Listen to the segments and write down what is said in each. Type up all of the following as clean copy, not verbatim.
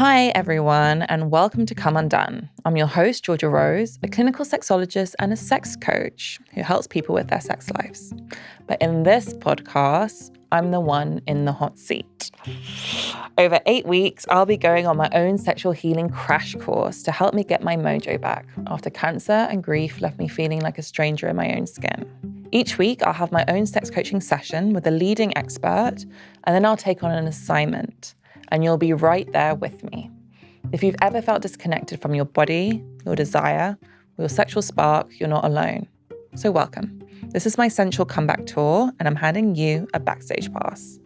Hi, everyone, and welcome to Come Undone. I'm your host, Georgia Rose, a clinical sexologist and a sex coach who helps people with their sex lives. But in this podcast, I'm the one in the hot seat. Over 8 weeks, I'll be going on my own sexual healing crash course to help me get my mojo back after cancer and grief left me feeling like a stranger in my own skin. Each week, I'll have my own sex coaching session with a leading expert, and then I'll take on an assignment. And you'll be right there with me. If you've ever felt disconnected from your body, your desire, or your sexual spark, you're not alone. So welcome. This is my sensual comeback tour, and I'm handing you a backstage pass.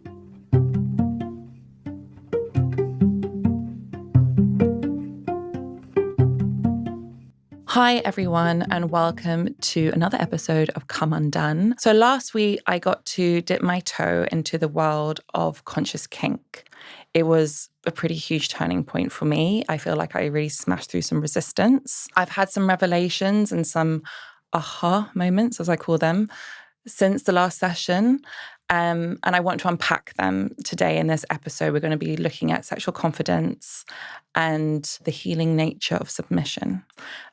Hi, everyone, and welcome to another episode of Come Undone. So last week, I got to dip my toe into the world of conscious kink. It was a pretty huge turning point for me. I feel like I really smashed through some resistance. I've had some revelations and some aha moments, as I call them, since the last session. And I want to unpack them today in this episode. We're going to be looking at sexual confidence and the healing nature of submission.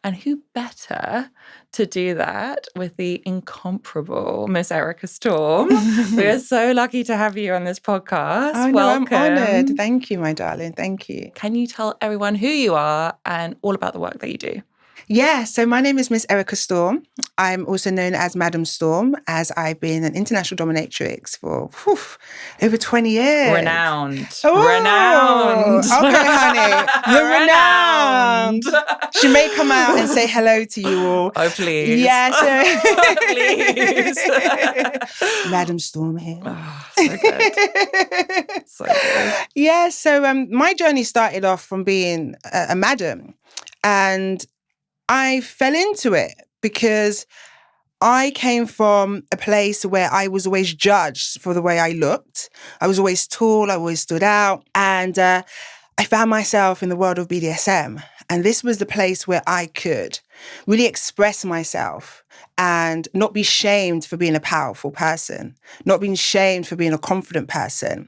And who better to do that with the incomparable Miss Erica Storm? We are so lucky to have you on this podcast. Oh, no, welcome. I'm honoured. Thank you, my darling. Thank you. Can you tell everyone who you are and all about the work that you do? Yeah, so my name is Miss Erica Storm. I'm also known as Madam Storm, as I've been an international dominatrix for over 20 years. Renowned. Oh, Renowned. Okay, honey. You're renowned. She may come out and say hello to you all. Oh, please. Yes. Please. Madam Storm here. Oh, so good. So good. Yeah, so my journey started off from being a madam, and I fell into it because I came from a place where I was always judged for the way I looked. I was always tall, I always stood out. And I found myself in the world of BDSM. And this was the place where I could really express myself and not be shamed for being a powerful person, not being shamed for being a confident person.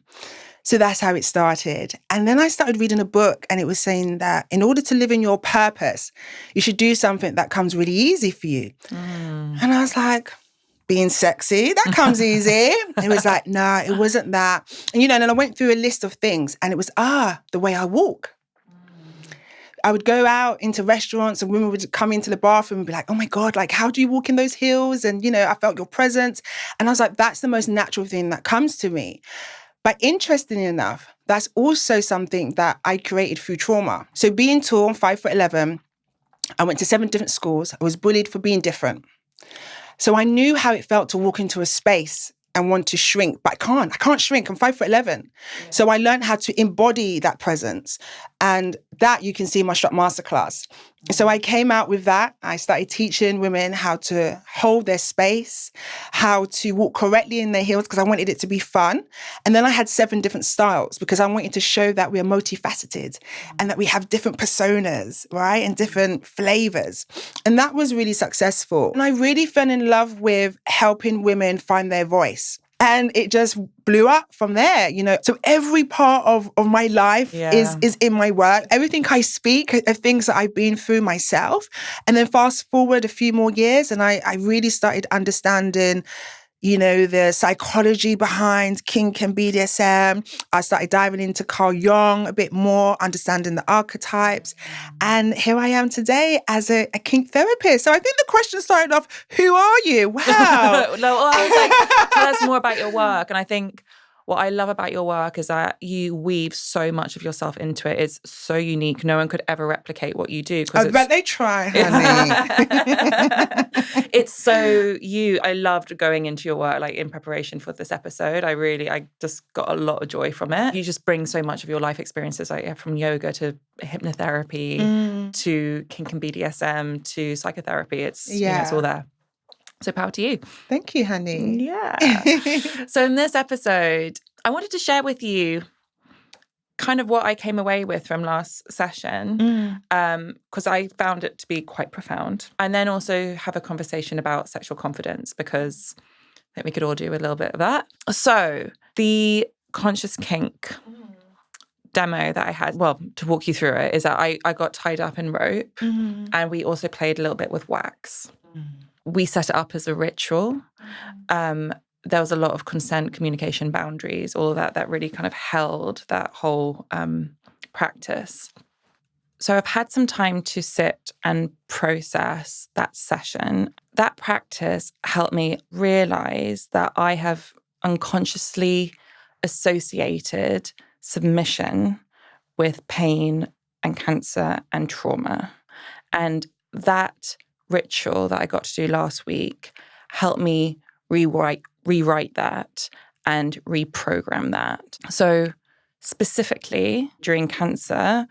So that's how it started. And then I started reading a book, and it was saying that in order to live in your purpose, you should do something that comes really easy for you. And I was like, being sexy, that comes easy. It was like, no, it wasn't that. And, and then I went through a list of things, and it was, the way I walk. I would go out into restaurants and women would come into the bathroom and be like, oh my God, like, how do you walk in those heels? And, I felt your presence. And I was like, that's the most natural thing that comes to me. But interestingly enough, that's also something that I created through trauma. So being tall, 5'11", I went to 7 different schools. I was bullied for being different. So I knew how it felt to walk into a space and want to shrink, but I can't shrink. I'm 5'11". Yeah. So I learned how to embody that presence. And that you can see in my Strut Masterclass. So I came out with that. I started teaching women how to hold their space, how to walk correctly in their heels, because I wanted it to be fun. And then I had 7 different styles because I wanted to show that we are multifaceted and that we have different personas, right? And different flavors. And that was really successful. And I really fell in love with helping women find their voice. And it just blew up from there, So every part of my life is in my work. Everything I speak are things that I've been through myself. And then fast forward a few more years, and I really started understanding, the psychology behind kink and BDSM. I started diving into Carl Jung a bit more, understanding the archetypes. And here I am today as a kink therapist. So I think the question started off, who are you? Wow. No, I was like, tell us more about your work. And I think what I love about your work is that you weave so much of yourself into it. It's so unique. No one could ever replicate what you do. I bet they try, honey. It's so you. I loved going into your work, like in preparation for this episode. I just got a lot of joy from it. You just bring so much of your life experiences, like from yoga to hypnotherapy to kink and BDSM to psychotherapy. It's it's all there. So power to you. Thank you, honey. Yeah. So in this episode, I wanted to share with you kind of what I came away with from last session, because I found it to be quite profound. And then also have a conversation about sexual confidence, because I think we could all do a little bit of that. So the conscious kink. demo that I had, well, to walk you through it, is that I got tied up in rope and we also played a little bit with wax. We set it up as a ritual. There was a lot of consent, communication, boundaries, all of that really kind of held that whole practice. So I've had some time to sit and process that session. That practice helped me realize that I have unconsciously associated submission with pain and cancer and trauma. And that ritual that I got to do last week helped me rewrite that and reprogram that. So specifically during cancer,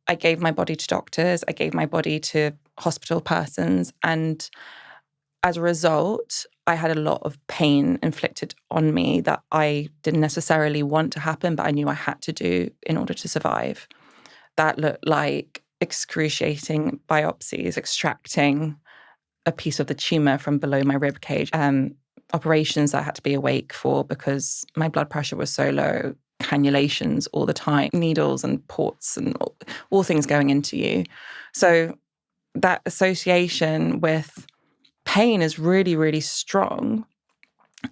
I gave my body to doctors, I gave my body to hospital persons, and as a result, I had a lot of pain inflicted on me that I didn't necessarily want to happen, but I knew I had to do in order to survive. That looked like excruciating biopsies, extracting a piece of the tumor from below my rib cage, operations I had to be awake for because my blood pressure was so low, cannulations all the time, needles and ports and all things going into you. So that association with pain is really, really strong.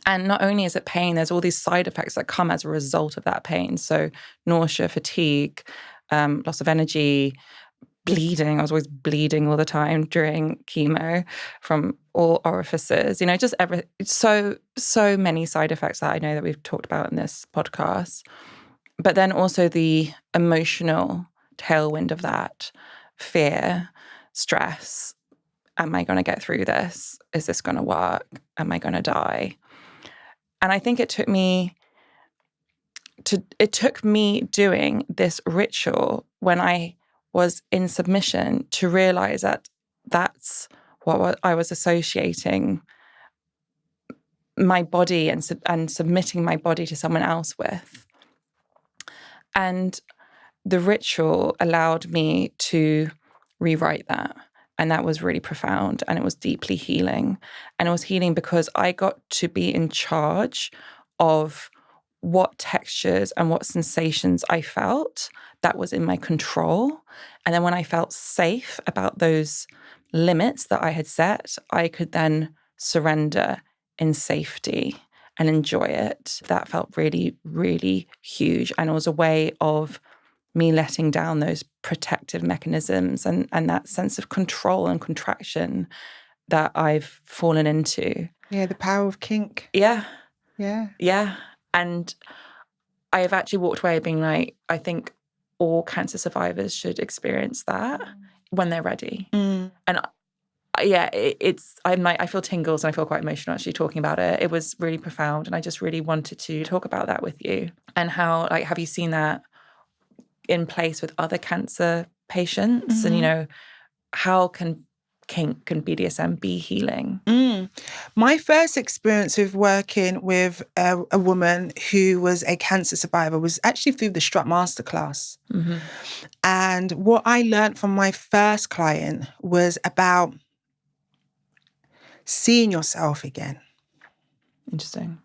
And not only is it pain, there's all these side effects that come as a result of that pain. So nausea, fatigue, loss of energy, bleeding. I was always bleeding all the time during chemo from all orifices, just so many side effects that I know that we've talked about in this podcast. But then also the emotional tailwind of that, fear, stress. Am I going to get through this? Is this going to work? Am I going to die? And I think it took me doing this ritual when I was in submission to realize that that's what I was associating my body and submitting my body to someone else with. And the ritual allowed me to rewrite that. And that was really profound and it was deeply healing. And it was healing because I got to be in charge of what textures and what sensations I felt that was in my control. And then when I felt safe about those limits that I had set, I could then surrender in safety and enjoy it. That felt really, really huge. And it was a way of me letting down those protective mechanisms and that sense of control and contraction that I've fallen into. Yeah, the power of kink. Yeah. Yeah. Yeah. And I have actually walked away being like, I think all cancer survivors should experience that when they're ready. And yeah, I feel tingles and I feel quite emotional actually talking about it. It was really profound. And I just really wanted to talk about that with you. And how, have you seen that in place with other cancer patients? And, how can kink and BDSM be healing? My first experience with working with a woman who was a cancer survivor was actually through the Strut Masterclass. And what I learned from my first client was about seeing yourself again. Interesting.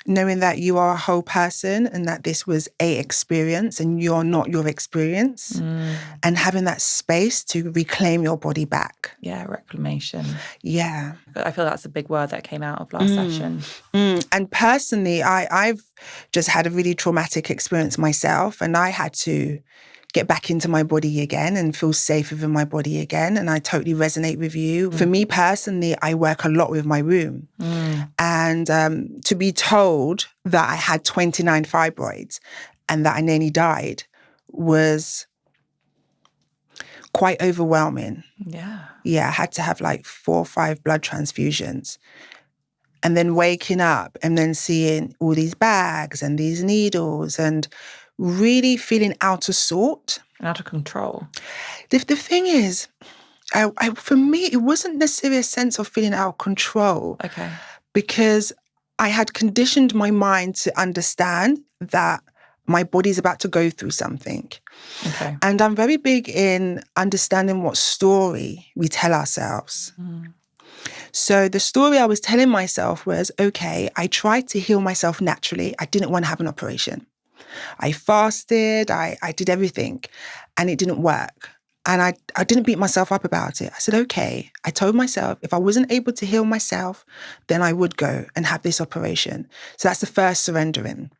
Knowing that you are a whole person and that this was a experience and you're not your experience, and having that space to reclaim your body back. Yeah, reclamation. Yeah. I feel that's a big word that came out of last session. And personally, I've just had a really traumatic experience myself, and I had to get back into my body again and feel safe within my body again. And I totally resonate with you. For me personally, I work a lot with my womb. And to be told that I had 29 fibroids and that I nearly died was quite overwhelming. Yeah, I had to have like 4 or 5 blood transfusions. And then waking up and then seeing all these bags and these needles and really feeling out of sort. Out of control. The thing is, for me, it wasn't necessarily a sense of feeling out of control. Okay. Because I had conditioned my mind to understand that my body's about to go through something. Okay. And I'm very big in understanding what story we tell ourselves. So the story I was telling myself was, okay, I tried to heal myself naturally. I didn't want to have an operation. I fasted, I did everything, and it didn't work. And I didn't beat myself up about it. I said, okay, I told myself if I wasn't able to heal myself, then I would go and have this operation. So that's the first surrendering.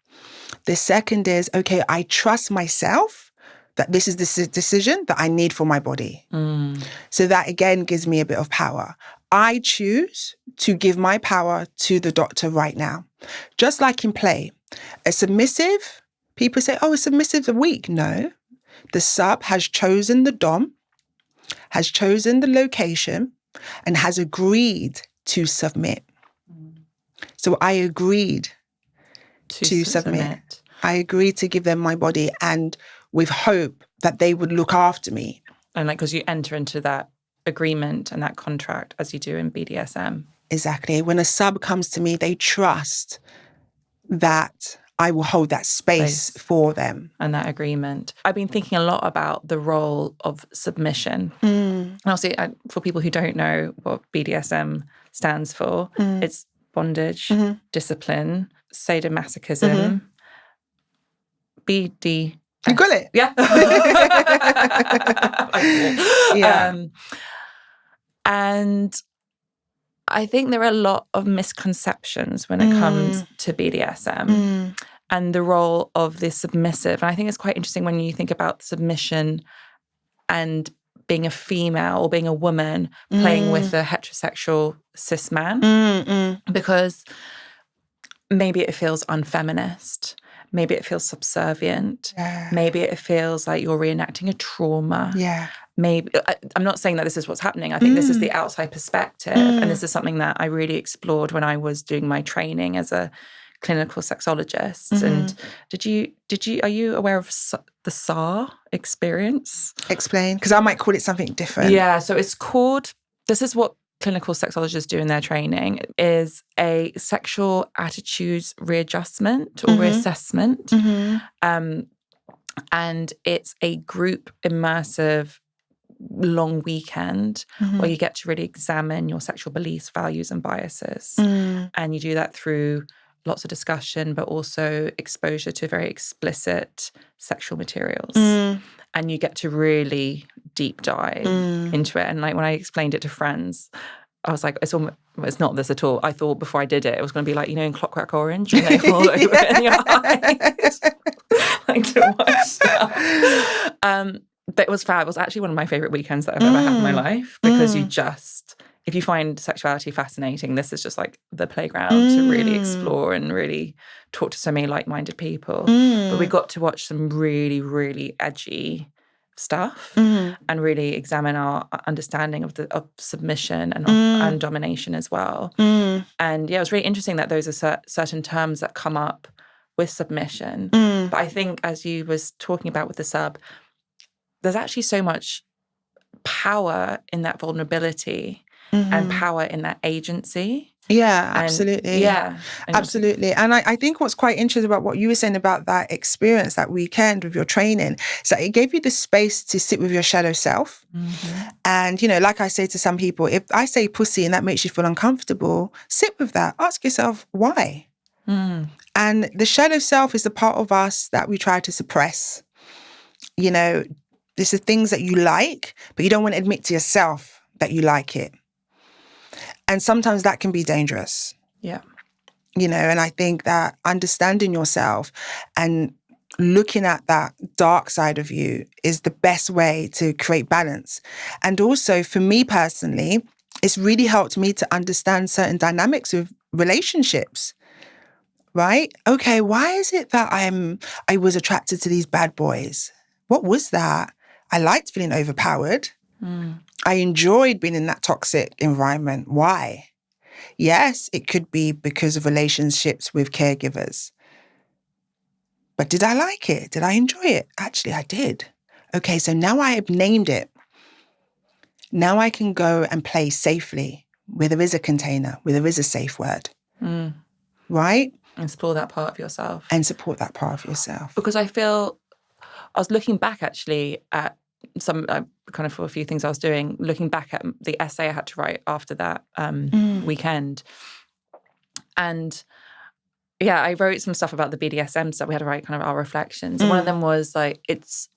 The second is, okay, I trust myself that this is the decision that I need for my body. So that again gives me a bit of power. I choose to give my power to the doctor right now. Just like in play. A submissive, people say, oh, a submissive's weak. No. The sub has chosen the dom, has chosen the location, and has agreed to submit. So I agreed to submit. I agreed to give them my body, and with hope that they would look after me. And like, because you enter into that agreement and that contract as you do in BDSM. Exactly. When a sub comes to me, they trust that I will hold that space for them. And that agreement. I've been thinking a lot about the role of submission. And also, for people who don't know what BDSM stands for, it's bondage, discipline, sadomasochism, BD. You got it? Yeah. Yeah. And I think there are a lot of misconceptions when it comes to BDSM and the role of the submissive. And I think it's quite interesting when you think about submission and being a female or being a woman playing with a heterosexual cis man, because maybe it feels unfeminist. Maybe it feels subservient. Yeah. Maybe it feels like you're reenacting a trauma. Yeah. Maybe I'm not saying that this is what's happening. I think this is the outside perspective. And this is something that I really explored when I was doing my training as a clinical sexologist. And are you aware of the SAR experience? Explain, because I might call it something different. Yeah, so it's called, this is what clinical sexologists do in their training, is a sexual attitudes readjustment or reassessment. And it's a group immersive long weekend where you get to really examine your sexual beliefs, values, and biases. And you do that through lots of discussion, but also exposure to very explicit sexual materials. And you get to really deep dive into it. And like when I explained it to friends, I was like, it's not this at all. I thought before I did it, it was going to be like, you know, in Clockwork Orange, when they all over in your eyes. Like to watch that. But it was fab. It was actually one of my favourite weekends that I've ever had in my life, because you just, if you find sexuality fascinating, this is just like the playground to really explore and really talk to so many like-minded people. But we got to watch some really, really edgy stuff and really examine our understanding of submission and domination as well. And yeah, it was really interesting that those are certain terms that come up with submission. But I think, as you was talking about with the sub, there's actually so much power in that vulnerability and power in that agency. Yeah, absolutely. Yeah. Absolutely. And I think what's quite interesting about what you were saying about that experience, that weekend with your training, is that it gave you the space to sit with your shadow self. And, you know, like I say to some people, if I say pussy and that makes you feel uncomfortable, sit with that. Ask yourself why. And the shadow self is the part of us that we try to suppress. You know, there's the things that you like, but you don't want to admit to yourself that you like it. And sometimes that can be dangerous. Yeah. You know, and I think that understanding yourself and looking at that dark side of you is the best way to create balance. And also for me personally, it's really helped me to understand certain dynamics of relationships. Right? Okay, why is it that I was attracted to these bad boys? What was that? I liked feeling overpowered. I enjoyed being in that toxic environment. Why? Yes, it could be because of relationships with caregivers. But did I like it? Did I enjoy it? Actually, I did. Okay, so now I have named it. Now I can go and play safely where there is a container, where there is a safe word. Right? And explore that part of yourself. And support that part of yourself. Because I feel, I was looking back actually at some, kind of for a few things I was doing, looking back at the essay I had to write after that weekend. And I wrote some stuff about the BDSM stuff. We had to write kind of our reflections. And one of them was like, it's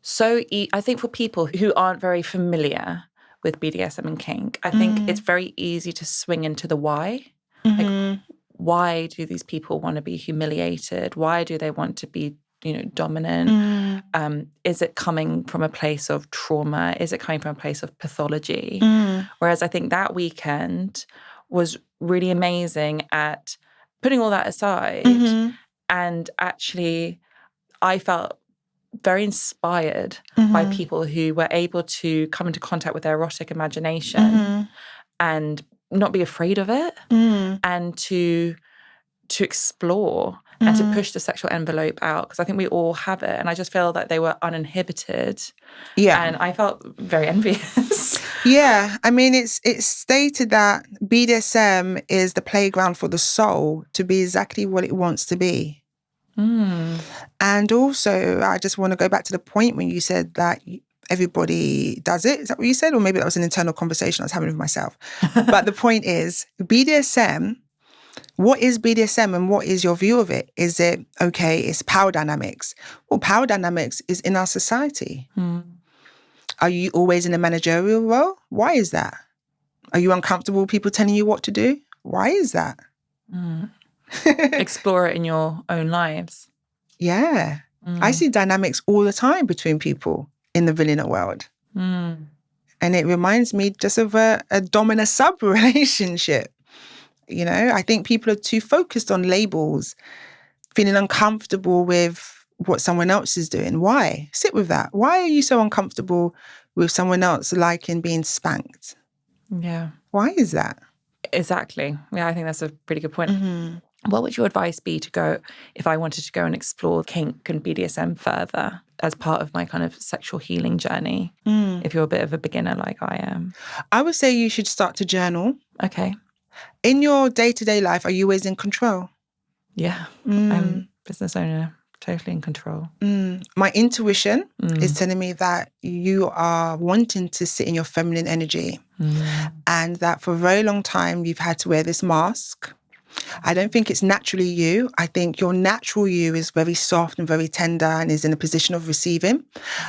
so, I think for people who aren't very familiar with BDSM and kink, I think it's very easy to swing into the why. Like, why do these people want to be humiliated? Why do they want to be, dominant? Is it coming from a place of trauma? Is it coming from a place of pathology? Whereas I think that weekend was really amazing at putting all that aside. And actually, I felt very inspired by people who were able to come into contact with their erotic imagination and not be afraid of it, and to explore and to push the sexual envelope out, because I think we all have it. And I just feel that they were uninhibited. Yeah. And I felt very envious. Yeah. I mean, it's stated that BDSM is the playground for the soul to be exactly what it wants to be. And also, I just want to go back to the point when you said that everybody does it. Is that what you said? Or maybe that was an internal conversation I was having with myself. But the point is, BDSM, what is BDSM and what is your view of it? Is it, okay, it's power dynamics? Well, power dynamics is in our society. Are you always in a managerial role? Why is that? Are you uncomfortable with people telling you what to do? Why is that? Explore it in your own lives. Yeah. I see dynamics all the time between people in the vanilla world. And it reminds me just of a dominant-sub relationship. I think people are too focused on labels, feeling uncomfortable with what someone else is doing. Why? Sit with that. Why are you so uncomfortable with someone else liking being spanked? Yeah. Why is that? Exactly. Yeah, I think that's a pretty good point. What would your advice be to go, if I wanted to go and explore kink and BDSM further as part of my kind of sexual healing journey, if you're a bit of a beginner like I am? I would say you should start to journal. Okay. In your day-to-day life, are you always in control? Yeah. I'm a business owner, totally in control. My intuition is telling me that you are wanting to sit in your feminine energy, and that for a very long time you've had to wear this mask. I don't think it's naturally you. I think your natural you is very soft and very tender and is in a position of receiving.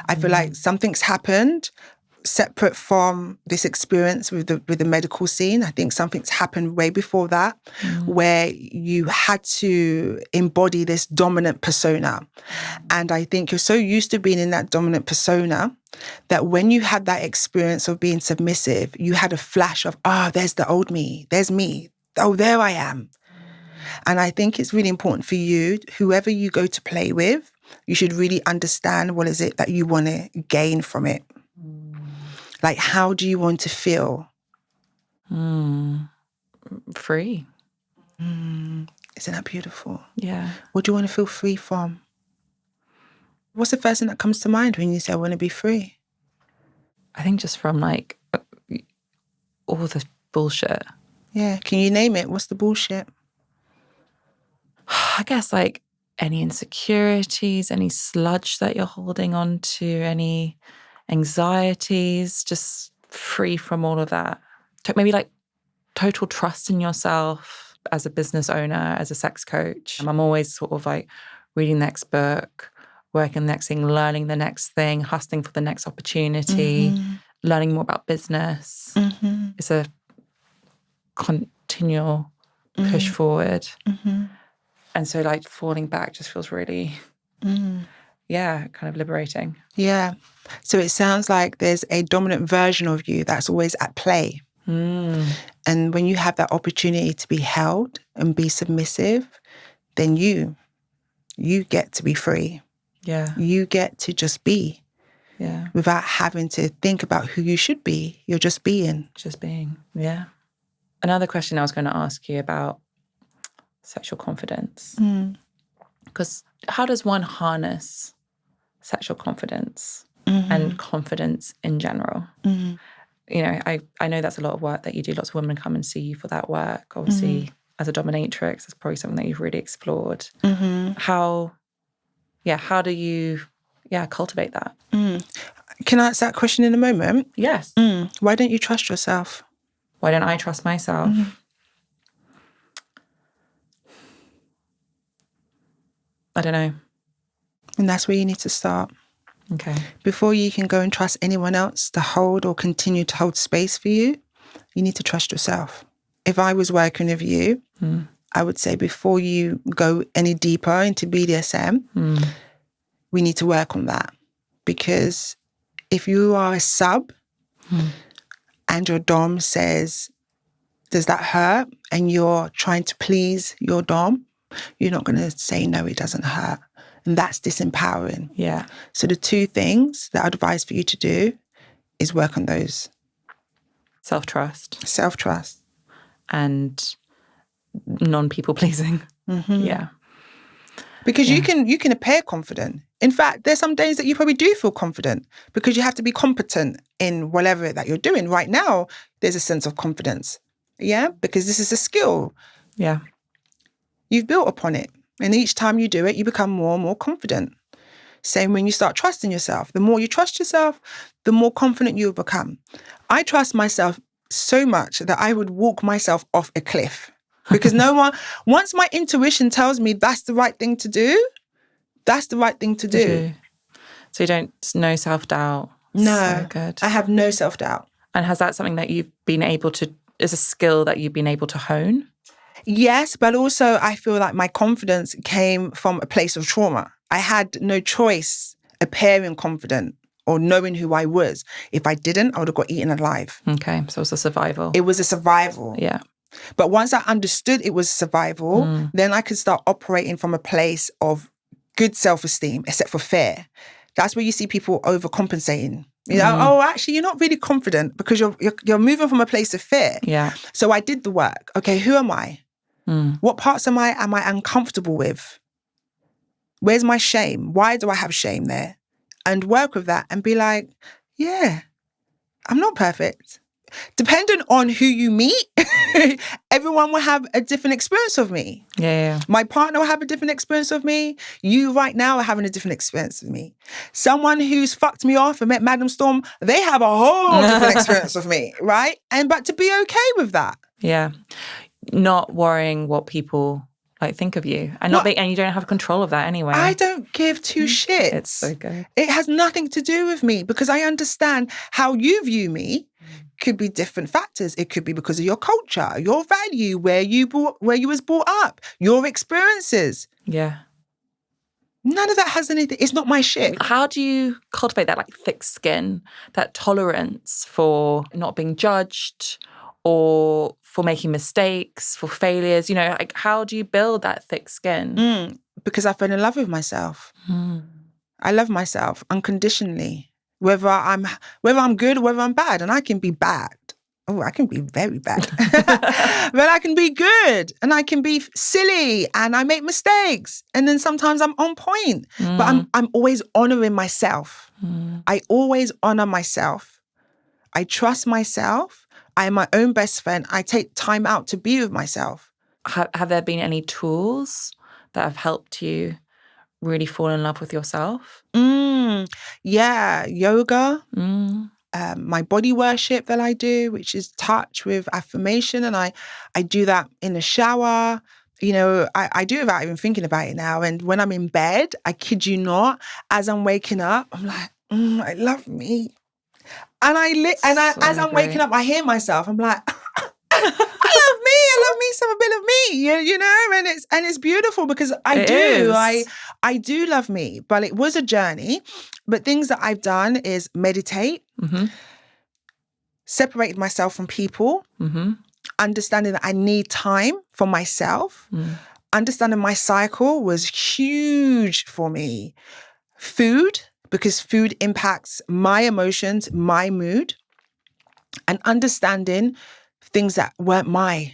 I feel like something's happened separate from this experience with the medical scene. I think something's happened way before that, where you had to embody this dominant persona. And I think you're so used to being in that dominant persona that when you had that experience of being submissive, you had a flash of, there's the old me, there's me. Oh, there I am. And I think it's really important for you, whoever you go to play with, you should really understand what is it that you want to gain from it. Like, how do you want to feel? Free. Isn't that beautiful? Yeah. What do you want to feel free from? What's the first thing that comes to mind when you say, I want to be free? I think just from like all the bullshit. Yeah. Can you name it? What's the bullshit? I guess like any insecurities, any sludge that you're holding on to, any anxieties, just free from all of that. Maybe like total trust in yourself as a business owner, as a sex coach. I'm always sort of like reading the next book, working the next thing, learning the next thing, hustling for the next opportunity, learning more about business. It's a continual push forward. And so like falling back just feels really, kind of liberating. Yeah. So it sounds like there's a dominant version of you that's always at play. And when you have that opportunity to be held and be submissive, then you get to be free. Yeah. You get to just be. Yeah. Without having to think about who you should be. You're just being. Just being. Yeah. Another question I was going to ask you about sexual confidence. Because how does one harness sexual confidence and confidence in general? I know that's a lot of work that you do. Lots of women come and see you for that work. Obviously, as a dominatrix, it's probably something that you've really explored. How do you, cultivate that? Can I answer that question in a moment? Yes. Why don't you trust yourself? Why don't I trust myself? I don't know. And that's where you need to start. Okay. Before you can go and trust anyone else to hold or continue to hold space for you, you need to trust yourself. If I was working with you, I would say before you go any deeper into BDSM, we need to work on that. Because if you are a sub and your dom says, does that hurt? And you're trying to please your dom, you're not going to say, no, it doesn't hurt. And that's disempowering. Yeah. So the two things that I'd advise for you to do is work on those. Self-trust. Self-trust. And non-people pleasing. Yeah. Because you can appear confident. In fact, there's some days that you probably do feel confident because you have to be competent in whatever that you're doing. Right now, there's a sense of confidence. Yeah, because this is a skill. Yeah. You've built upon it. And each time you do it, you become more and more confident. Same when you start trusting yourself. The more you trust yourself, the more confident you will become. I trust myself so much that I would walk myself off a cliff. Because once my intuition tells me that's the right thing to do, that's the right thing to do. So you don't, no self-doubt? No. So good. I have no self-doubt. And has that something that you've been able to, is a skill that you've been able to hone? Yes, but also I feel like my confidence came from a place of trauma. I had no choice appearing confident or knowing who I was. If I didn't, I would have got eaten alive. Okay, so it was a survival. It was a survival. Yeah. But once I understood it was survival, then I could start operating from a place of good self-esteem, except for fear. That's where you see people overcompensating. You know, oh, actually, you're not really confident because you're moving from a place of fear. Yeah. So I did the work. Okay, who am I? What parts am I uncomfortable with? Where's my shame? Why do I have shame there? And work with that and be like, yeah, I'm not perfect. Depending on who you meet, everyone will have a different experience of me. Yeah. My partner will have a different experience of me. You right now are having a different experience of me. Someone who's fucked me off and met Madam Storm, they have a whole different experience of me, right? But to be okay with that. Yeah. Not worrying what people think of you and and you don't have control of that anyway. I don't give two shits. It's so good. It has nothing to do with me because I understand how you view me could be different factors. It could be because of your culture, your value, where you was brought up, your experiences. Yeah. None of that has anything. It's not my shit. How do you cultivate that thick skin, that tolerance for not being judged or for making mistakes, for failures? You know, how do you build that thick skin? Because I fell in love with myself. I love myself unconditionally, whether I'm good or whether I'm bad, and I can be bad. Oh, I can be very bad. But I can be good and I can be silly and I make mistakes. And then sometimes I'm on point. But I'm always honoring myself. I always honor myself. I trust myself. I am my own best friend. I take time out to be with myself. Have there been any tools that have helped you really fall in love with yourself? Yeah, yoga. My body worship that I do, which is touch with affirmation. And I do that in the shower. You know, I do it without even thinking about it now. And when I'm in bed, I kid you not, as I'm waking up, I'm like, I love me. And as I'm waking up, I hear myself. I'm like, I love me some bit of me, you know, and it's beautiful because I do love me, but it was a journey. But things that I've done is meditate, separated myself from people, understanding that I need time for myself, understanding my cycle was huge for me. Food, because food impacts my emotions, my mood, and understanding things that weren't my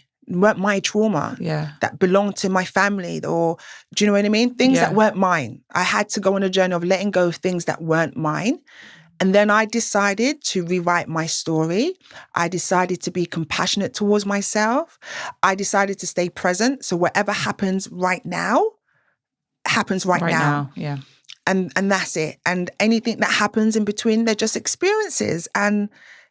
trauma, that belonged to my family, or do you know what I mean? Things that weren't mine. I had to go on a journey of letting go of things that weren't mine. And then I decided to rewrite my story. I decided to be compassionate towards myself. I decided to stay present. So whatever happens right now, happens right now. Yeah. And that's it. And anything that happens in between, they're just experiences. And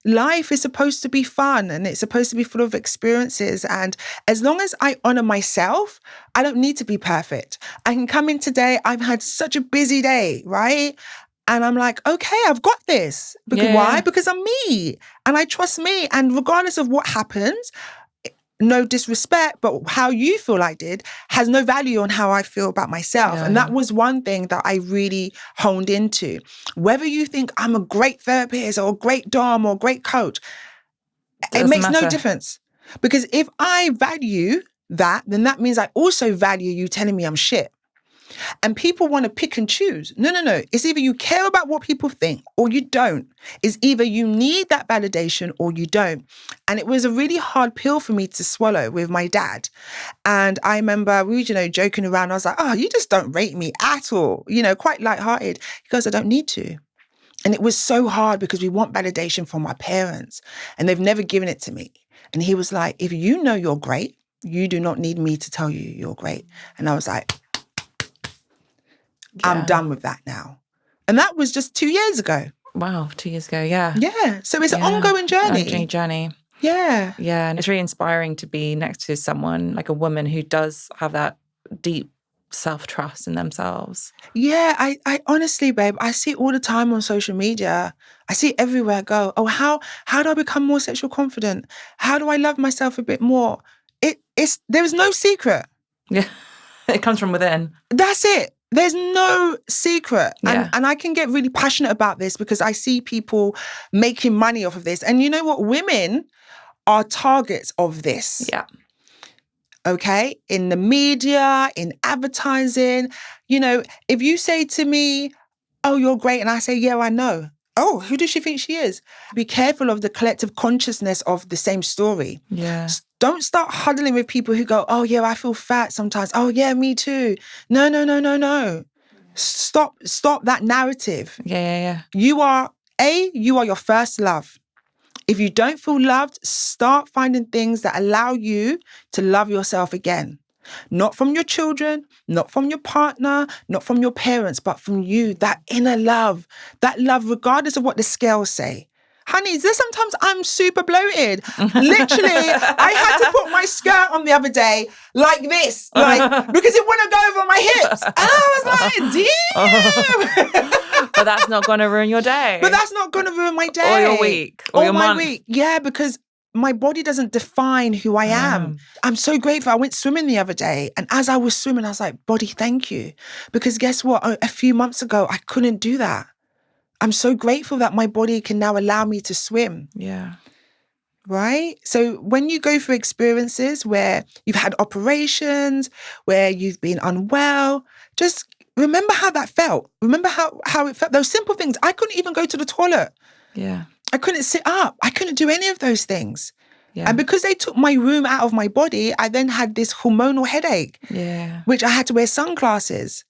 life is supposed to be fun and it's supposed to be full of experiences. And as long as I honor myself, I don't need to be perfect. I can come in today. I've had such a busy day, right? And I'm like, okay, I've got this. Because why? Because I'm me and I trust me. And regardless of what happens, no disrespect, but how you feel I did has no value on how I feel about myself. And that was one thing that I really honed into. Whether you think I'm a great therapist or a great dom or a great coach, it makes no difference. Because if I value that, then that means I also value you telling me I'm shit. And people want to pick and choose. No. It's either you care about what people think or you don't. It's either you need that validation or you don't. And it was a really hard pill for me to swallow with my dad. And I remember we were, joking around. I was like, oh, you just don't rate me at all. Quite lighthearted. He goes, I don't need to. And it was so hard because we want validation from our parents and they've never given it to me. And he was like, if you know you're great, you do not need me to tell you you're great. And I was like, I'm done with that now. And that was just 2 years ago. Wow, 2 years ago, yeah. Yeah, so it's an ongoing journey. Ongoing journey. Yeah. Yeah, and it's really inspiring to be next to someone, like a woman who does have that deep self-trust in themselves. Yeah, I honestly, babe, I see it all the time on social media. I see it everywhere I go. Oh, how do I become more sexual confident? How do I love myself a bit more? There is no secret. Yeah, it comes from within. That's it. There's no secret. Yeah. And I can get really passionate about this because I see people making money off of this. And you know what? Women are targets of this. Yeah. Okay? In the media, in advertising. If you say to me, oh, you're great. And I say, yeah, I know. Oh, who does she think she is? Be careful of the collective consciousness of the same story. Yeah. Don't start huddling with people who go, oh, yeah, I feel fat sometimes. Oh, yeah, me too. No. Stop that narrative. Yeah. You are your first love. If you don't feel loved, start finding things that allow you to love yourself again. Not from your children, not from your partner, not from your parents, but from you, that inner love. That love, regardless of what the scales say. Honey, sometimes I'm super bloated. Literally, I had to put my skirt on the other day like this, because it wouldn't go over my hips. And I was like, damn. But that's not going to ruin your day. But that's not going to ruin my day. Or your week. Or your month. Week. Yeah, because my body doesn't define who I am. I'm so grateful. I went swimming the other day. And as I was swimming, I was like, body, thank you. Because guess what? A few months ago, I couldn't do that. I'm so grateful that my body can now allow me to swim. Yeah. Right? So when you go through experiences where you've had operations, where you've been unwell, just remember how that felt. Remember how it felt. Those simple things. I couldn't even go to the toilet. Yeah. I couldn't sit up. I couldn't do any of those things. Yeah. And because they took my room out of my body, I then had this hormonal headache, which I had to wear sunglasses.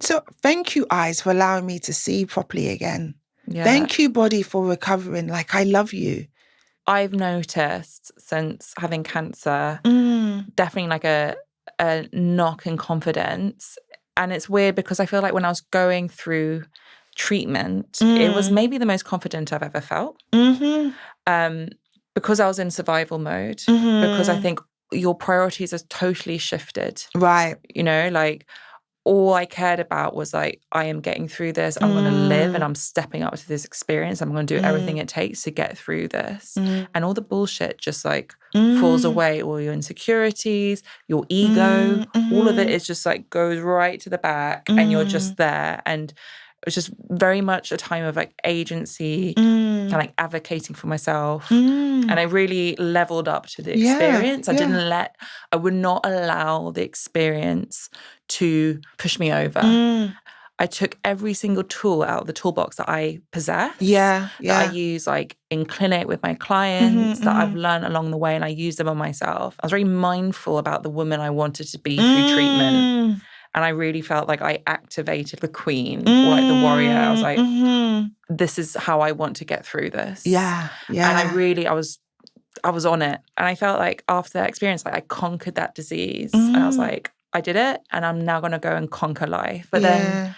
So thank you, eyes, for allowing me to see properly again. Yeah. Thank you, body, for recovering. Like, I love you. I've noticed since having cancer, definitely like a knock in confidence. And it's weird because I feel like when I was going through treatment, it was maybe the most confident I've ever felt. Because I was in survival mode, because I think your priorities are totally shifted. Right. Like, all I cared about was like, I am getting through this. I'm going to live and I'm stepping up to this experience. I'm going to do everything it takes to get through this. And all the bullshit just like falls away. All your insecurities, your ego, all of it is just like goes right to the back and you're just there. And it was just very much a time of like agency and like advocating for myself. And I really leveled up to the experience. I would not allow the experience to push me over. I took every single tool out of the toolbox that I possess. That I use like in clinic with my clients, that I've learned along the way, and I use them on myself. I was very mindful about the woman I wanted to be through treatment. And I really felt like I activated the queen, or like the warrior. I was like, this is how I want to get through this. Yeah. And I was on it. And I felt like after that experience, like I conquered that disease. And I was like, I did it. And I'm now going to go and conquer life. But then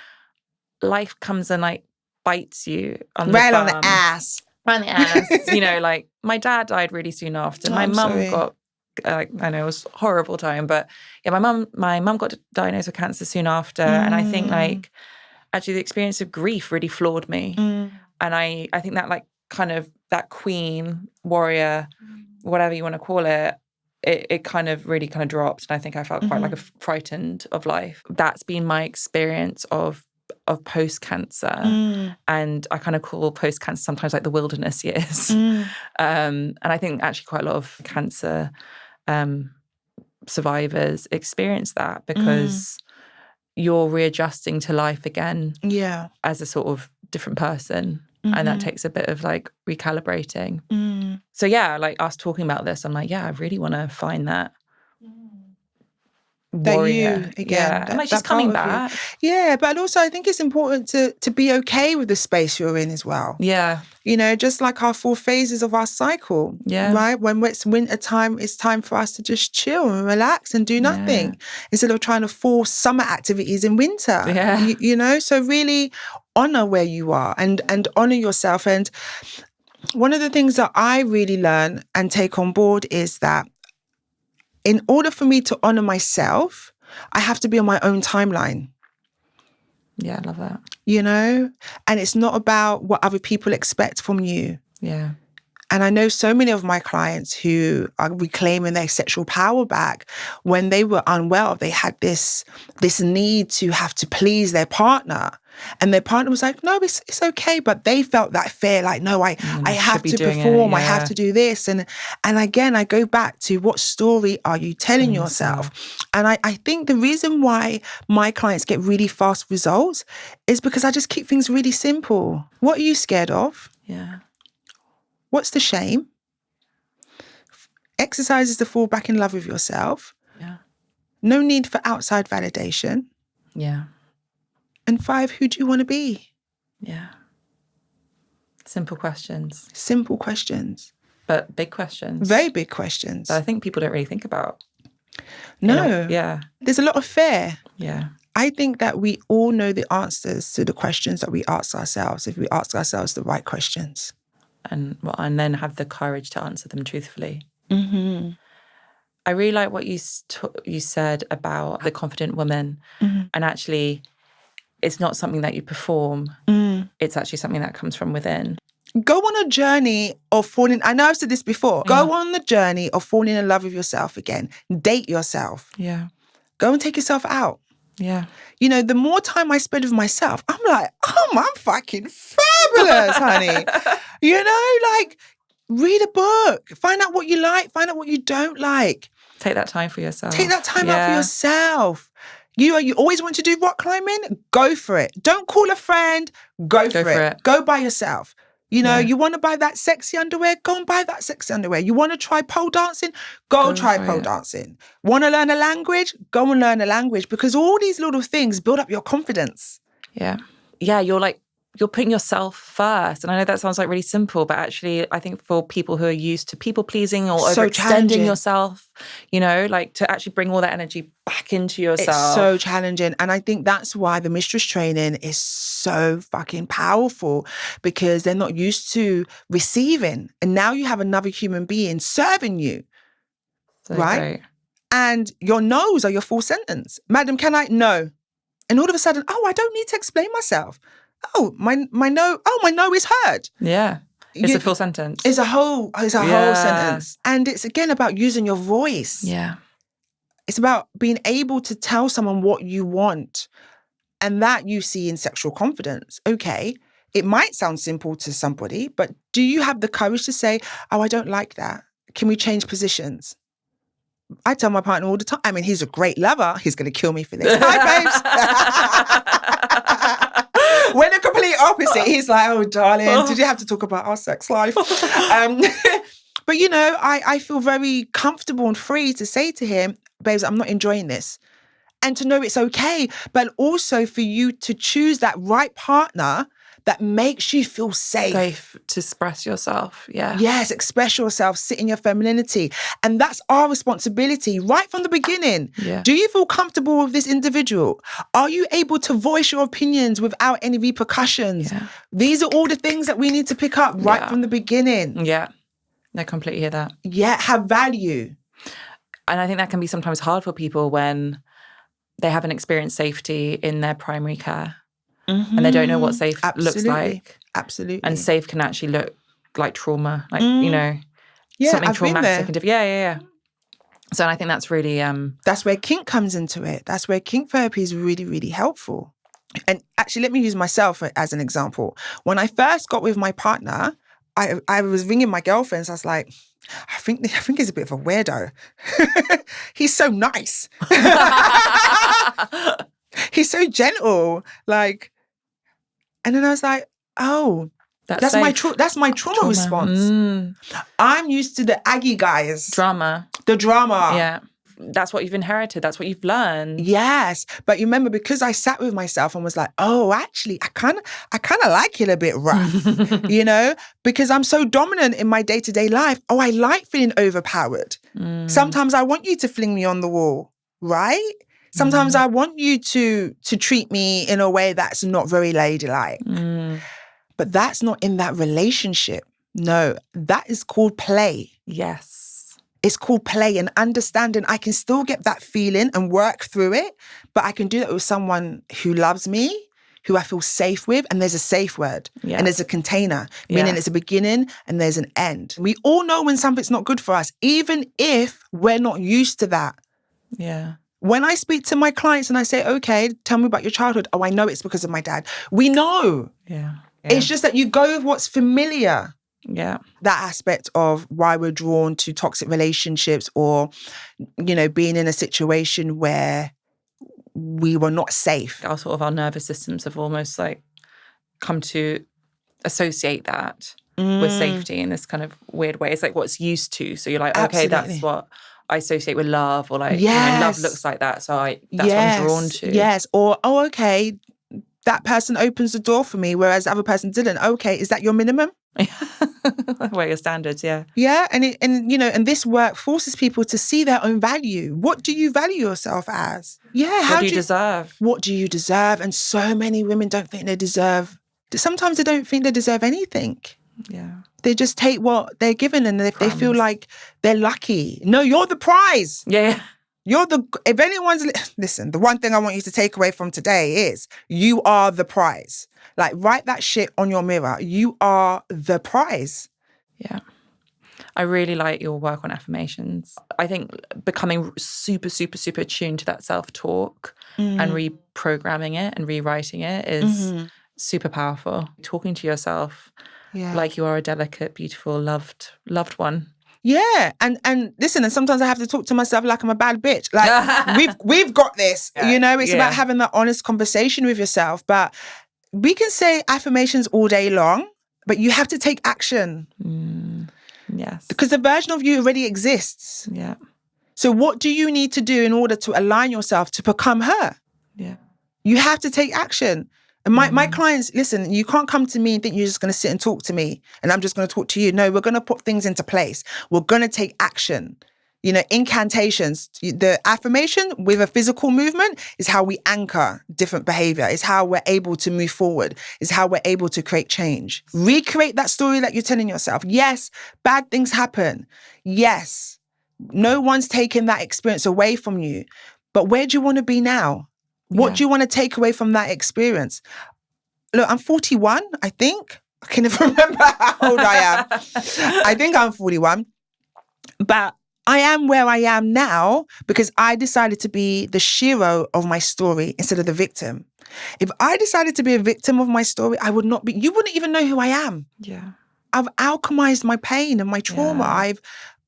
life comes and like bites you on the bum. On the ass. around the ass. You know, like my dad died really soon after. Oh, My I'm mum sorry. got, I know it was a horrible time, but yeah, my mum got diagnosed with cancer soon after. And I think like, actually the experience of grief really floored me. And I think that like kind of that queen, warrior, whatever you want to call it, it kind of really kind of dropped. And I think I felt quite like frightened of life. That's been my experience of post-cancer. And I kind of call post-cancer sometimes like the wilderness years. And I think actually quite a lot of cancer survivors experience that because you're readjusting to life again as a sort of different person. And that takes a bit of like recalibrating. So yeah, like us talking about this, I'm like, yeah, I really want to find that warrior that you again. and like she's coming back. Yeah, but also I think it's important to be okay with the space you're in as well. Yeah. You know, just like our 4 phases of our cycle. Yeah. Right? When it's winter time, it's time for us to just chill and relax and do nothing instead of trying to force summer activities in winter. Yeah. You know, so really honor where you are and honor yourself. And one of the things that I really learn and take on board is that in order for me to honor myself, I have to be on my own timeline. Yeah, I love that. You know? And it's not about what other people expect from you. Yeah. And I know so many of my clients who are reclaiming their sexual power back. When they were unwell, they had this need to have to please their partner. And their partner was like, no, it's okay. But they felt that fear, like, no, I have to perform. I have to do this. And again, I go back to what story are you telling yourself? And I think the reason why my clients get really fast results is because I just keep things really simple. What are you scared of? Yeah. What's the shame? Exercises to fall back in love with yourself. Yeah. No need for outside validation. Yeah. And 5, who do you want to be? Yeah. Simple questions. Simple questions. But big questions. Very big questions. That I think people don't really think about. No. Yeah. There's a lot of fear. Yeah. I think that we all know the answers to the questions that we ask ourselves if we ask ourselves the right questions. And then have the courage to answer them truthfully. Mm-hmm. I really like what you said about the confident woman. And actually, it's not something that you perform. It's actually something that comes from within. Go on a journey of falling. I know I've said this before. Go on the journey of falling in love with yourself again. Date yourself. Yeah. Go and take yourself out. Yeah. You know, the more time I spend with myself, I'm like, oh, I'm fucking fabulous, honey. You know, like, read a book. Find out what you like. Find out what you don't like. Take that time for yourself. Take that time out for yourself. You always want to do rock climbing? Go for it. Don't call a friend. Go for it. Go by yourself. You know, you want to buy that sexy underwear? Go and buy that sexy underwear. You want to try pole dancing? Go try pole dancing. Want to learn a language? Go and learn a language, because all these little things build up your confidence. Yeah. Yeah, you're putting yourself first. And I know that sounds like really simple, but actually I think for people who are used to people pleasing or overextending yourself, you know, like to actually bring all that energy back into yourself. It's so challenging. And I think that's why the mistress training is so fucking powerful, because they're not used to receiving. And now you have another human being serving you, So right? great. And your no's are your full sentence. Madam, can I? No. And all of a sudden, oh, I don't need to explain myself. Oh, my no is heard. Yeah. It's a full sentence. It's a whole sentence. And it's again about using your voice. Yeah. It's about being able to tell someone what you want. And that you see in sexual confidence. Okay, it might sound simple to somebody, but do you have the courage to say, oh, I don't like that. Can we change positions? I tell my partner all the time. I mean, he's a great lover. He's going to kill me for this. Hi, babes. We're the complete opposite. He's like, oh, darling, did you have to talk about our sex life? But, you know, I feel very comfortable and free to say to him, babes, I'm not enjoying this. And to know it's okay. But also for you to choose that right partner that makes you feel safe. Safe to express yourself. Yeah. Yes, express yourself, sit in your femininity. And that's our responsibility right from the beginning. Yeah. Do you feel comfortable with this individual? Are you able to voice your opinions without any repercussions? Yeah. These are all the things that we need to pick up right from the beginning. Yeah. I completely hear that. Yeah, have value. And I think that can be sometimes hard for people when they haven't experienced safety in their primary care and they don't know what safe looks like. Absolutely. And safe can actually look like trauma, like, you know, something I've been traumatic. there. Yeah. So I think that's really... that's where kink comes into it. That's where kink therapy is really, really helpful. And actually, let me use myself as an example. When I first got with my partner, I was ringing my girlfriends. I was like, I think he's a bit of a weirdo. He's so nice. He's so gentle. Like, and then I was like, oh, that's my trauma response. I'm used to the Aggie guys. The drama. Yeah. That's what you've inherited. That's what you've learned. Yes. But you remember, because I sat with myself and was like, oh, actually, I kind of like it a bit rough, you know, because I'm so dominant in my day-to-day life. Oh, I like feeling overpowered. Sometimes I want you to fling me on the wall, right? Sometimes I want you to treat me in a way that's not very ladylike. But that's not in that relationship. No, that is called play. Yes. It's called play and understanding. I can still get that feeling and work through it, but I can do that with someone who loves me, who I feel safe with, and there's a safe word. Yeah. And there's a container, meaning it's a beginning and there's an end. We all know when something's not good for us, even if we're not used to that. Yeah. When I speak to my clients and I say, okay, tell me about your childhood. Oh, I know it's because of my dad. We know. Yeah. It's just that you go with what's familiar. Yeah. That aspect of why we're drawn to toxic relationships or, you know, being in a situation where we were not safe. Our nervous systems have almost like come to associate that with safety in this kind of weird way. It's like what's used to. So you're like, okay, that's what I associate with love, or like, you know, love looks like that. So that's what I'm drawn to. Yes. Or, oh, okay, that person opens the door for me, whereas the other person didn't. Okay, is that your minimum? Where your standards, yeah. Yeah, and this work forces people to see their own value. What do you value yourself as? Yeah, what do you deserve? What do you deserve? And so many women don't think they deserve. Sometimes they don't think they deserve anything. Yeah. They just take what they're given, and if they feel like they're lucky. No, you're the prize. Yeah. If anyone's, listen, the one thing I want you to take away from today is you are the prize. Like, write that shit on your mirror. You are the prize. Yeah. I really like your work on affirmations. I think becoming super, super, super attuned to that self-talk and reprogramming it and rewriting it is super powerful. Talking to yourself like you are a delicate, beautiful, loved one. Yeah, and listen, and sometimes I have to talk to myself like I'm a bad bitch. Like we've got this, you know. It's about having that honest conversation with yourself. But we can say affirmations all day long, but you have to take action. Yes, because the version of you already exists. Yeah. So what do you need to do in order to align yourself to become her? Yeah, you have to take action. And my clients, listen, you can't come to me and think you're just going to sit and talk to me and I'm just going to talk to you. No, we're going to put things into place. We're going to take action. You know, incantations, the affirmation with a physical movement is how we anchor different behavior. It's how we're able to move forward. It's how we're able to create change. Recreate that story that you're telling yourself. Yes, bad things happen. Yes, no one's taking that experience away from you. But where do you want to be now? What do you want to take away from that experience? Look, I'm 41, I think. I can never remember how old I am. I think I'm 41. But I am where I am now because I decided to be the hero of my story instead of the victim. If I decided to be a victim of my story, I would not be, you wouldn't even know who I am. Yeah. I've alchemized my pain and my trauma. Yeah.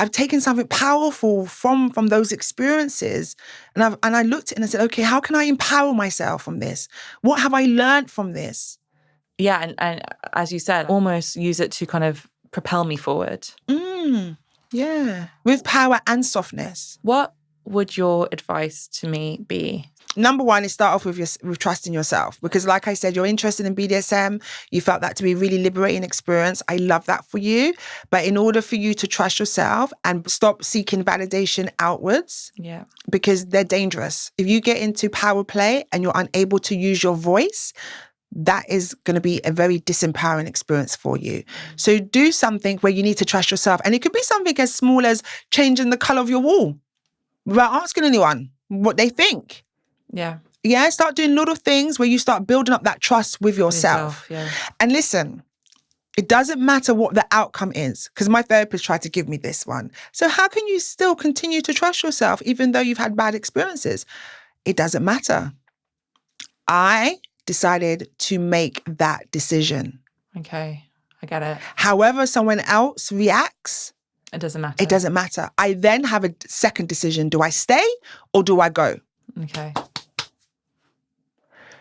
I've taken something powerful from those experiences, and I looked at it and I said, okay, how can I empower myself from this? What have I learned from this? Yeah, and as you said, almost use it to kind of propel me forward. Yeah, with power and softness. What would your advice to me be? Number one is start off with trusting yourself, because like I said, you're interested in BDSM. You felt that to be a really liberating experience. I love that for you. But in order for you to trust yourself and stop seeking validation outwards, because they're dangerous. If you get into power play and you're unable to use your voice, that is going to be a very disempowering experience for you. So do something where you need to trust yourself. And it could be something as small as changing the color of your wall without asking anyone what they think. Yeah, start doing little things where you start building up that trust with yourself. And listen, it doesn't matter what the outcome is, because my therapist tried to give me this one. So how can you still continue to trust yourself even though you've had bad experiences? It doesn't matter. I decided to make that decision. Okay, I get it. However someone else reacts, it doesn't matter. It doesn't matter. I then have a second decision. Do I stay or do I go? Okay.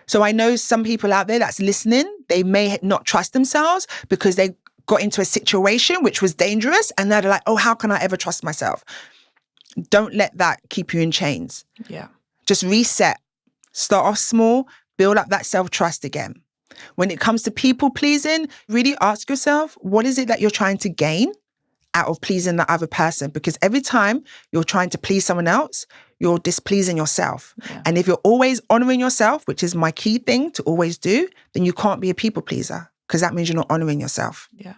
So I know some people out there that's listening, they may not trust themselves because they got into a situation which was dangerous, and now they're like, oh, how can I ever trust myself? Don't let that keep you in chains. Yeah. Just reset. Start off small, build up that self-trust again. When it comes to people pleasing, really ask yourself, what is it that you're trying to gain out of pleasing the other person? Because every time you're trying to please someone else, you're displeasing yourself. Yeah. And if you're always honoring yourself, which is my key thing to always do, then you can't be a people pleaser, because that means you're not honoring yourself. Yeah.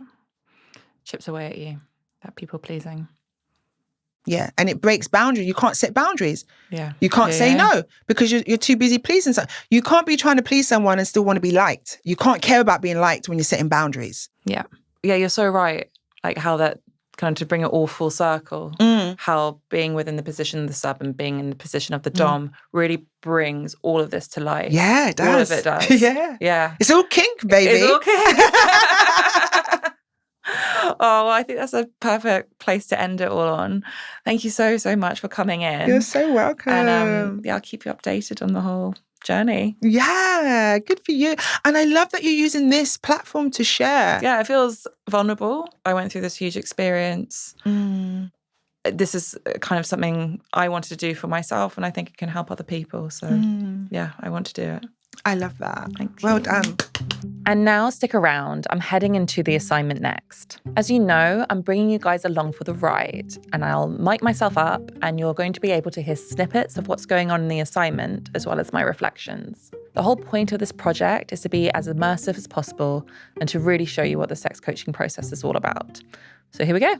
Chips away at you, that people pleasing. Yeah. And it breaks boundaries. You can't set boundaries. Yeah. You can't say no because you're too busy pleasing someone. You can't be trying to please someone and still want to be liked. You can't care about being liked when you're setting boundaries. Yeah. Yeah, you're so right. Like how that kind of, to bring it all full circle, how being within the position of the sub and being in the position of the dom really brings all of this to light. Yeah, it does. All of it does. Yeah. Yeah. It's all kink, baby. It's all kink. Oh, well, I think that's a perfect place to end it all on. Thank you so, so much for coming in. You're so welcome. And I'll keep you updated on the whole journey. Yeah, good for you. And I love that you're using this platform to share. Yeah, it feels vulnerable. I went through this huge experience. This is kind of something I wanted to do for myself, and I think it can help other people. So yeah, I want to do it. I love that. Thank you. Well done. And now stick around. I'm heading into the assignment next. As you know, I'm bringing you guys along for the ride, and I'll mic myself up, and you're going to be able to hear snippets of what's going on in the assignment, as well as my reflections. The whole point of this project is to be as immersive as possible and to really show you what the sex coaching process is all about. So here we go.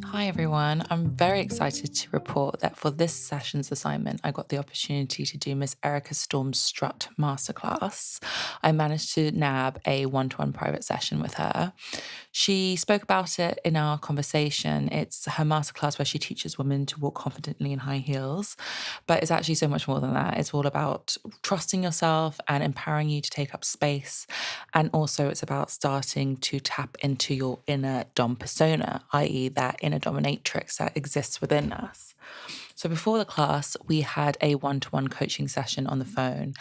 Hi everyone, I'm very excited to report that for this session's assignment, I got the opportunity to do Miss Erica Storm's Strut Masterclass. I managed to nab a one-to-one private session with her. She spoke about it in our conversation. It's her masterclass where she teaches women to walk confidently in high heels, but it's actually so much more than that. It's all about trusting yourself and empowering you to take up space. And also it's about starting to tap into your inner dom persona, i.e. that inner dominatrix that exists within us. So before the class, we had a one-to-one coaching session on the phone,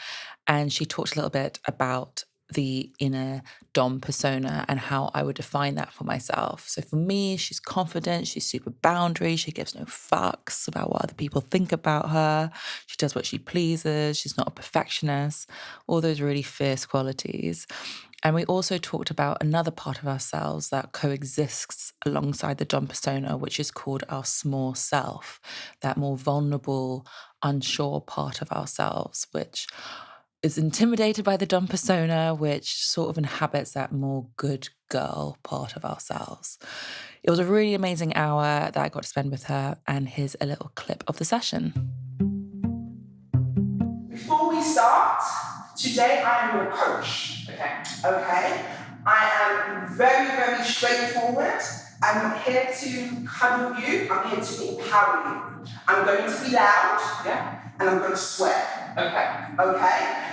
and she talked a little bit about the inner dom persona and how I would define that for myself. So for me, she's confident, she's super boundary, she gives no fucks about what other people think about her, she does what she pleases, she's not a perfectionist, all those really fierce qualities. And we also talked about another part of ourselves that coexists alongside the dom persona, which is called our small self, that more vulnerable, unsure part of ourselves, which is intimidated by the dom persona, which sort of inhabits that more good girl part of ourselves. It was a really amazing hour that I got to spend with her, and here's a little clip of the session. Before we start, today I am your coach. Okay? I am very, very straightforward. I'm not here to cuddle you. I'm here to empower you. I'm going to be loud, and I'm going to swear. Okay?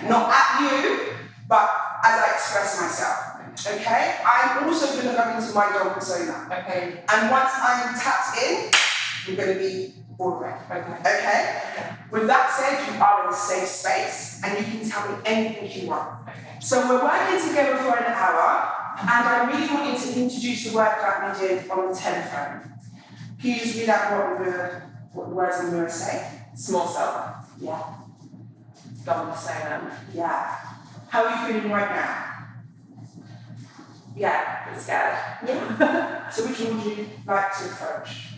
Not at you, but as I express myself. Okay? I'm also going to go into my dom persona. Okay? And once I'm tapped in, you're going to be all right. Okay? With that said, you are in a safe space, and you can tell me anything you want. So we're working together for an hour, and I really want you to introduce the work that we did on the telephone. Can you just read out what the words I'm going to say? Small self. Yeah. Dom persona. Yeah. How are you feeling right now? Yeah, pretty scared. Yeah. So which one would you like to approach?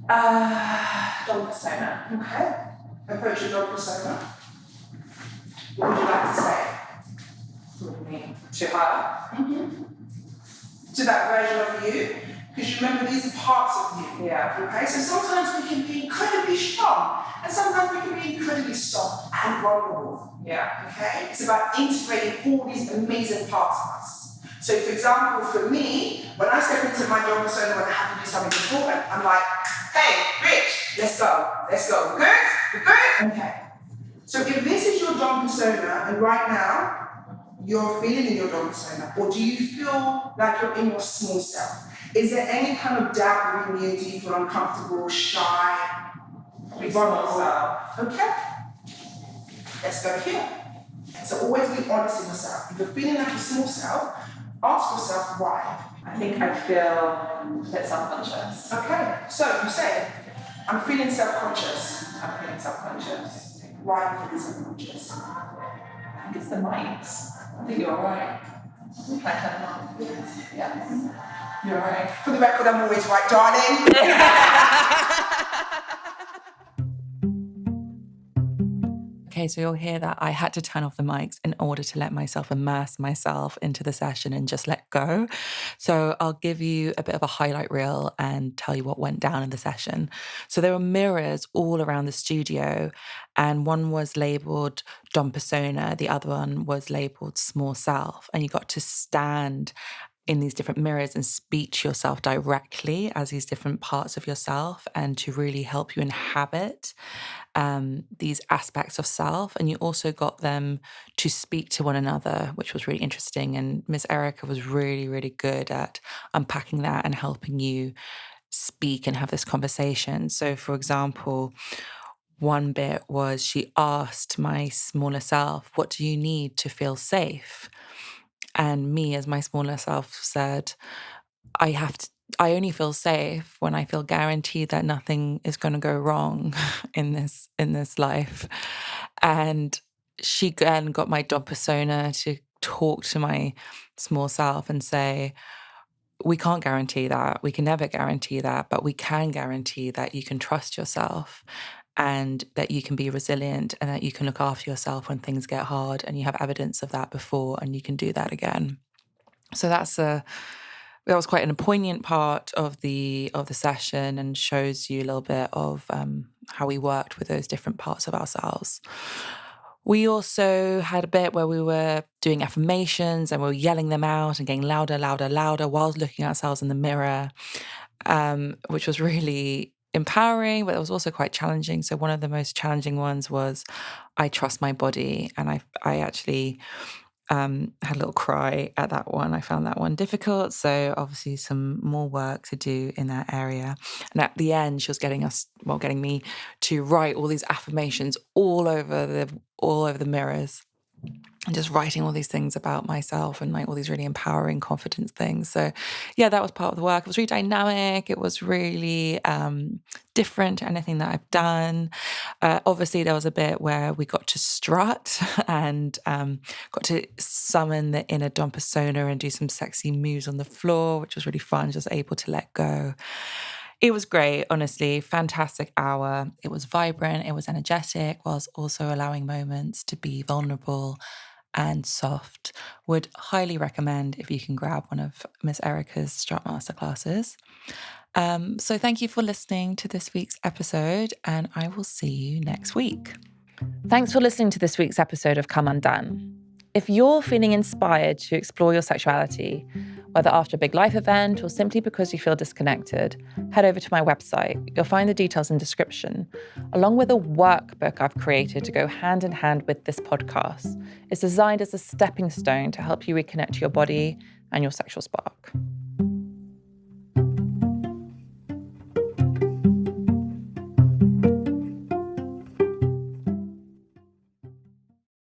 Dom persona. Okay. Approach your dog persona. What would you like to say? What do you mean? To her? Mm-hmm. To that version of you. Because you remember these are parts of you. Yeah. Okay, so sometimes we can be incredibly strong, and sometimes we can be incredibly soft and vulnerable. Yeah. Okay? It's about integrating all these amazing parts of us. So, for example, for me, when I step into my dog persona when I have to do something important, I'm like, hey, Rich, let's go. Let's go. We're good? We're good? Okay. So if this is your dog persona, and right now, you're feeling in your dog persona, or do you feel like you're in your small self? Is there any kind of doubt within you? Do you feel uncomfortable, shy, vulnerable? Okay. Let's go here. So always be honest with yourself. If you're feeling like a small self, ask yourself why. I think I feel a bit self-conscious. Okay. So you say, I'm feeling self-conscious. I'm feeling self-conscious. Why are you feeling self-conscious? I think it's the mics. I think you're right. Can I turn them on? Yes. You're right. For the record, I'm always right, darling. Okay, so you'll hear that I had to turn off the mics in order to let myself immerse myself into the session and just let go. So I'll give you a bit of a highlight reel and tell you what went down in the session. So there were mirrors all around the studio, and one was labeled Dom Persona, the other one was labeled Small Self, and you got to stand in these different mirrors and speak to yourself directly as these different parts of yourself, and to really help you inhabit these aspects of self. And you also got them to speak to one another, which was really interesting. And Miss Erica was really, really good at unpacking that and helping you speak and have this conversation. So, for example, one bit was she asked my smaller self, what do you need to feel safe? And me, as my smaller self, said, I only feel safe when I feel guaranteed that nothing is going to go wrong in this life. And she then got my dog persona to talk to my small self and say, we can't guarantee that. We can never guarantee that, but we can guarantee that you can trust yourself and that you can be resilient and that you can look after yourself when things get hard, and you have evidence of that before and you can do that again. So that was quite an poignant part of the session, and shows you a little bit of how we worked with those different parts of ourselves. We also had a bit where we were doing affirmations and we were yelling them out and getting louder, louder, louder whilst looking at ourselves in the mirror, which was really empowering, but it was also quite challenging. So one of the most challenging ones was, I trust my body. And I actually had a little cry at that one. I found that one difficult. So obviously some more work to do in that area. And at the end, she was getting me to write all these affirmations all over the mirrors, and just writing all these things about myself and like all these really empowering confidence things. So yeah, that was part of the work. It was really dynamic. It was really different to anything that I've done. Obviously, there was a bit where we got to strut and got to summon the inner Dom persona and do some sexy moves on the floor, which was really fun, just able to let go. It was great, honestly, fantastic hour. It was vibrant, it was energetic, whilst also allowing moments to be vulnerable and soft. Would highly recommend if you can grab one of Miss Erica's Strut Masterclasses. So thank you for listening to this week's episode, and I will see you next week. Thanks for listening to this week's episode of Come Undone. If you're feeling inspired to explore your sexuality, whether after a big life event or simply because you feel disconnected, head over to my website. You'll find the details in the description, along with a workbook I've created to go hand in hand with this podcast. It's designed as a stepping stone to help you reconnect to your body and your sexual spark.